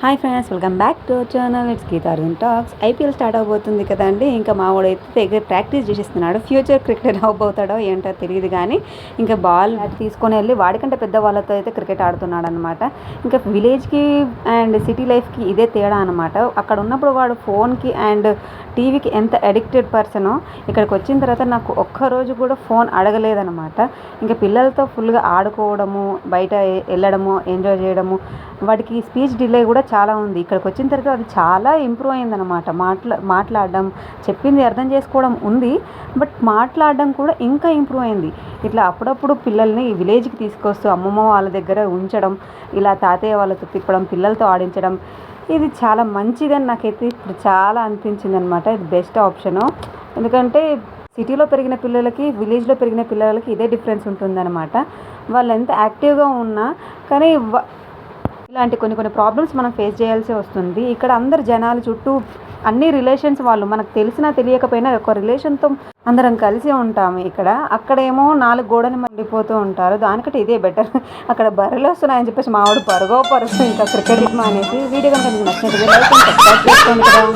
Hi friends, welcome back to our channel. It's Geeta Arjun talks. IPL start అవబోతుంది కదండి. ఇంకా మా వాడైతే దగ్గర ప్రాక్టీస్ చేసేస్తున్నాడు. ఫ్యూచర్ క్రికెటర్ అవుతాడో ఏంటో తెలియదు, కానీ ఇంకా బాల్ తీసుకొని వెళ్ళి వాడికంటే పెద్ద వాళ్ళతో అయితే క్రికెట్ ఆడుతున్నాడు అనమాట. ఇంకా విలేజ్కి అండ్ సిటీ లైఫ్కి ఇదే తేడా అనమాట. అక్కడ ఉన్నప్పుడు వాడు ఫోన్కి అండ్ టీవీకి ఎంత అడిక్టెడ్ పర్సనో, ఇక్కడికి వచ్చిన తర్వాత నాకు ఒక్కరోజు కూడా ఫోన్ అడగలేదనమాట. ఇంకా పిల్లలతో ఫుల్గా ఆడుకోవడము, బయట వెళ్ళడము, ఎంజాయ్ చేయడము. వాడికి స్పీచ్ డిలే కూడా చాలా ఉంది. ఇక్కడికి వచ్చిన తర్వాత అది చాలా ఇంప్రూవ్ అయిందనమాట. మాట్లాడడం, చెప్పింది అర్థం చేసుకోవడం ఉంది, బట్ మాట్లాడడం కూడా ఇంకా ఇంప్రూవ్ అయింది. ఇట్లా అప్పుడప్పుడు పిల్లల్ని విలేజ్కి తీసుకొస్తూ అమ్మమ్మ వాళ్ళ దగ్గర ఉంచడం, ఇలా తాతయ్య వాళ్ళతో తిప్పడం, పిల్లలతో ఆడించడం, ఇది చాలా మంచిదని నాకైతే ఇప్పుడు చాలా అనిపించింది అనమాట. ఇది బెస్ట్ ఆప్షను. ఎందుకంటే సిటీలో పెరిగిన పిల్లలకి, విలేజ్లో పెరిగిన పిల్లలకి ఇదే డిఫరెన్స్ ఉంటుందన్నమాట. వాళ్ళు ఎంత యాక్టివ్గా ఉన్నా కానీ ఇలాంటి కొన్ని ప్రాబ్లమ్స్ మనం ఫేస్ చేయాల్సి వస్తుంది. ఇక్కడ అందరు జనాలు చుట్టూ అన్ని రిలేషన్స్ వాళ్ళు, మనకు తెలిసినా తెలియకపోయినా ఒక రిలేషన్తో అందరం కలిసి ఉంటాము. అక్కడేమో 4 గోడలు మండిపోతూ ఉంటారు. దానికంటే ఇదే బెటర్. అక్కడ బర్రెలు వస్తున్నాయని చెప్పేసి మావాడు పరుగు ఇంకా క్రికెట్ మానేసి. వీడియో కనుక మీకు నచ్చినట్టు లైక్ అండ్ సబ్స్క్రైబ్ చేసుకోండి కదా.